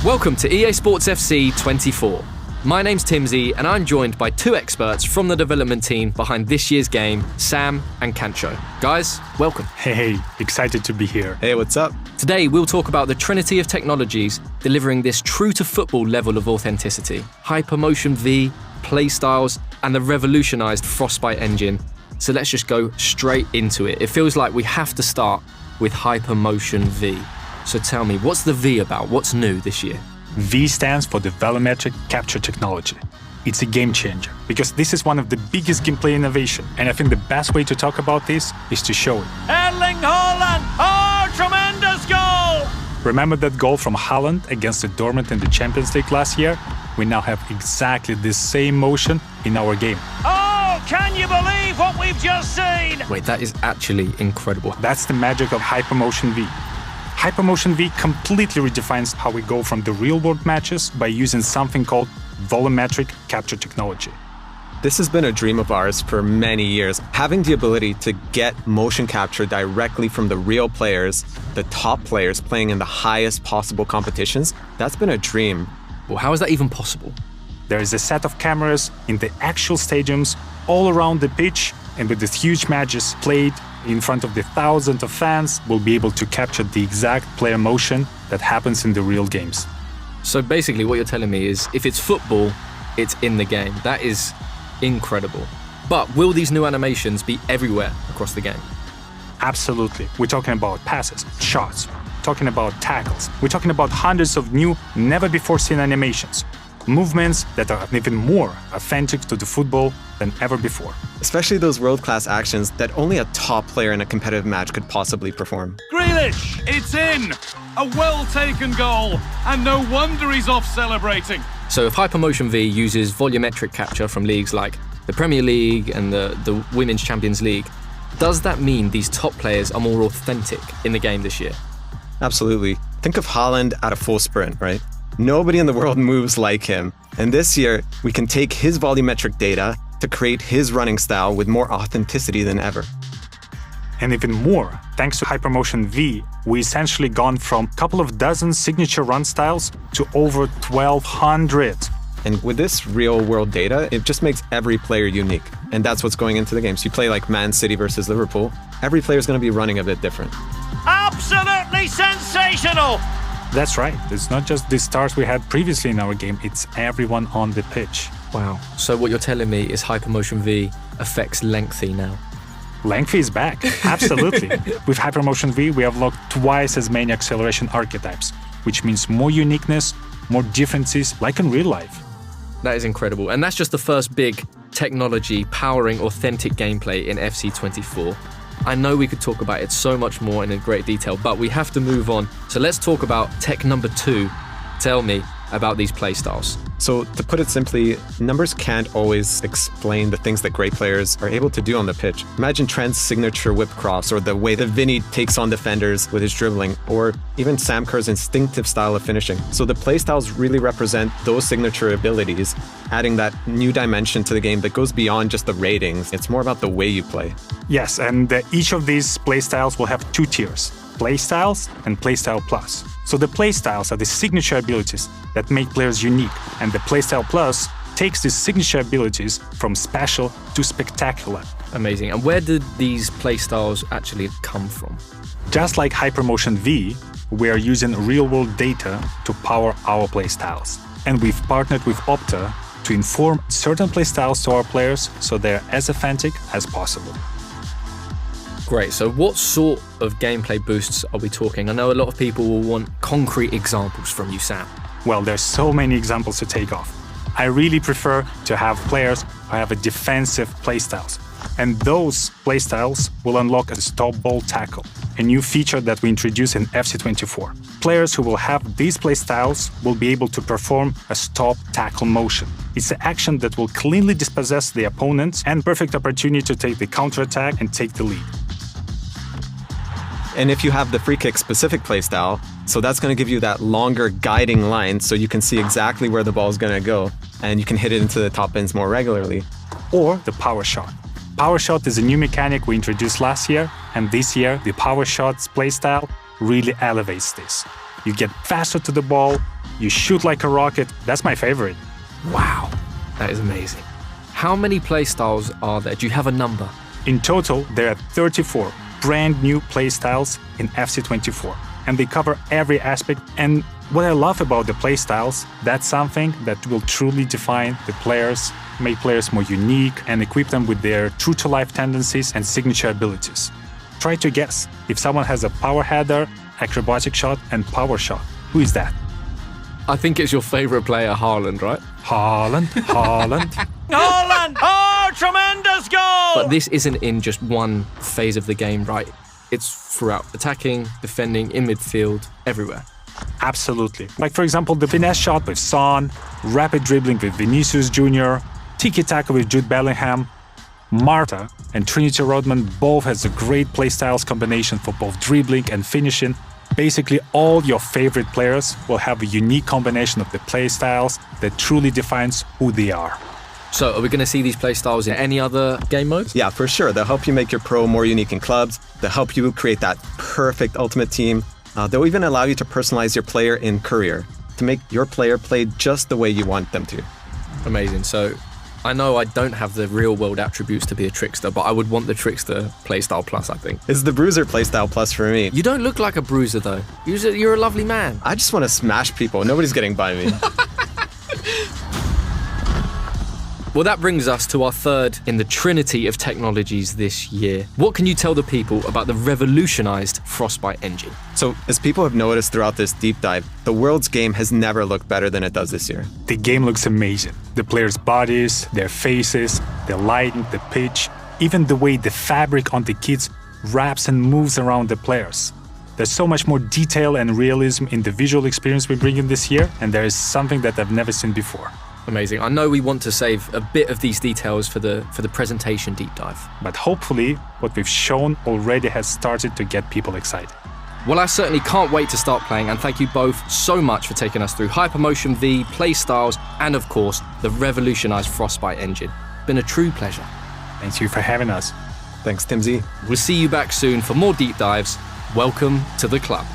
Welcome to easports FC 24. My name's Timsy and I'm joined by two experts from the development team behind this year's game, Sam and Kancho. Guys, welcome. Hey, excited to be here. Hey, what's up? Today we'll talk about the trinity of technologies delivering this true-to-football level of authenticity. Hypermotion V, playstyles, and the revolutionized Frostbite engine. So let's just go straight into it. It feels like we have to start with Hypermotion V. So tell me, what's the V about? What's new this year? V stands for the volumetric capture technology. It's a game changer because this is one of the biggest gameplay innovation, and I think the best way to talk about this is to show it. Erling Haaland! Oh, tremendous goal! Remember that goal from Haaland against the Dortmund in the Champions League last year? We now have exactly the same motion in our game. Oh, can you believe what we've just seen? Wait, that is actually incredible. That's the magic of Hypermotion V. Hypermotion V completely redefines how we go from the real-world matches by using something called volumetric capture technology. This has been a dream of ours for many years. Having the ability to get motion capture directly from the real players, the top players playing in the highest possible competitions, that's been a dream. Well, how is that even possible? There is a set of cameras in the actual stadiums all around the pitch, and with these huge matches played in front of the thousands of fans, we'll be able to capture the exact player motion that happens in the real games. So basically what you're telling me is if it's football, it's in the game. That is incredible. But will these new animations be everywhere across the game? Absolutely. We're talking about passes, shots, talking about tackles. We're talking about hundreds of new, never-before-seen animations. Movements that are even more authentic to the football than ever before. Especially those world-class actions that only a top player in a competitive match could possibly perform. Grealish, it's in! A well-taken goal, and no wonder he's off celebrating. So if Hypermotion V uses volumetric capture from leagues like the Premier League and the Women's Champions League, does that mean these top players are more authentic in the game this year? Absolutely. Think of Haaland at a full sprint, right? Nobody in the world moves like him. And this year, we can take his volumetric data to create his running style with more authenticity than ever. And even more, thanks to Hypermotion V, we essentially gone from a couple of dozen signature run styles to over 1,200. And with this real-world data, it just makes every player unique. And that's what's going into the games. You play like Man City versus Liverpool, every player is going to be running a bit different. Absolutely sensational! That's right. It's not just the stars we had previously in our game, it's everyone on the pitch. Wow. So what you're telling me is Hypermotion V affects lengthy now. Lengthy is back, absolutely. With Hypermotion V, we have locked twice as many acceleration archetypes, which means more uniqueness, more differences, like in real life. That is incredible. And that's just the first big technology powering authentic gameplay in FC24. I know we could talk about it so much more and in great detail, but we have to move on. So let's talk about tech number 2. Tell me about these playstyles. So to put it simply, numbers can't always explain the things that great players are able to do on the pitch. Imagine Trent's signature whip cross, or the way that Vinny takes on defenders with his dribbling, or even Sam Kerr's instinctive style of finishing. So the playstyles really represent those signature abilities, adding that new dimension to the game that goes beyond just the ratings. It's more about the way you play. Yes, and each of these playstyles will have 2 tiers. Playstyles and Playstyle Plus. So the Playstyles are the signature abilities that make players unique, and the Playstyle Plus takes these signature abilities from special to spectacular. Amazing. And where did these playstyles actually come from? Just like Hypermotion V, we are using real-world data to power our playstyles. And we've partnered with Opta to inform certain playstyles to our players so they're as authentic as possible. Great. So what sort of gameplay boosts are we talking? I know a lot of people will want concrete examples from you, Sam. Well, there's so many examples to take off. I really prefer to have players who have a defensive playstyles. And those playstyles will unlock a stop ball tackle, a new feature that we introduce in FC24. Players who will have these playstyles will be able to perform a stop tackle motion. It's an action that will cleanly dispossess the opponent and perfect opportunity to take the counterattack and take the lead. And if you have the free kick specific playstyle, so that's going to give you that longer guiding line so you can see exactly where the ball is going to go and you can hit it into the top bins more regularly. Or the power shot. Power shot is a new mechanic we introduced last year, and this year the power shots playstyle really elevates this. you get faster to the ball, you shoot like a rocket. That's my favorite. Wow, that is amazing. How many playstyles are there? Do you have a number? In total, there are 34 brand new playstyles in FC24, and they cover every aspect. And what I love about the playstyles, that's something that will truly define the players, make players more unique, and equip them with their true-to-life tendencies and signature abilities. Try to guess if someone has a power header, acrobatic shot, and power shot. Who is that? I think it's your favorite player, Haaland, right? Haaland. Haaland! Oh, tremendous goal! But this isn't in just one phase of the game, right? It's throughout attacking, defending, in midfield, everywhere. Absolutely. Like, for example, the finesse shot with Son, rapid dribbling with Vinicius Jr., tiki-taka with Jude Bellingham, Marta and Trinity Rodman both has a great playstyles combination for both dribbling and finishing. Basically, all your favorite players will have a unique combination of the playstyles that truly defines who they are. So are we going to see these playstyles in any other game modes? Yeah, for sure. They'll help you make your pro more unique in clubs. They'll help you create that perfect ultimate team. They'll even allow you to personalize your player in career to make your player play just the way you want them to. Amazing. So I know I don't have the real world attributes to be a trickster, but I would want the trickster playstyle plus, I think. It's the bruiser playstyle plus for me. You don't look like a bruiser though. You're a lovely man. I just want to smash people. Nobody's getting by me. Well, that brings us to our third in the trinity of technologies this year. What can you tell the people about the revolutionized Frostbite engine? So, as people have noticed throughout this deep dive, the world's game has never looked better than it does this year. The game looks amazing. The players' bodies, their faces, the lighting, the pitch, even the way the fabric on the kits wraps and moves around the players. There's so much more detail and realism in the visual experience we bring in this year, and there is something that I've never seen before. Amazing. I know we want to save a bit of these details for the presentation deep dive. But hopefully, what we've shown already has started to get people excited. Well, I certainly can't wait to start playing, and thank you both so much for taking us through Hypermotion V, playstyles, and of course, the revolutionized Frostbite engine. Been a true pleasure. Thank you for having us. Thanks, Timsy. We'll see you back soon for more deep dives. Welcome to the club.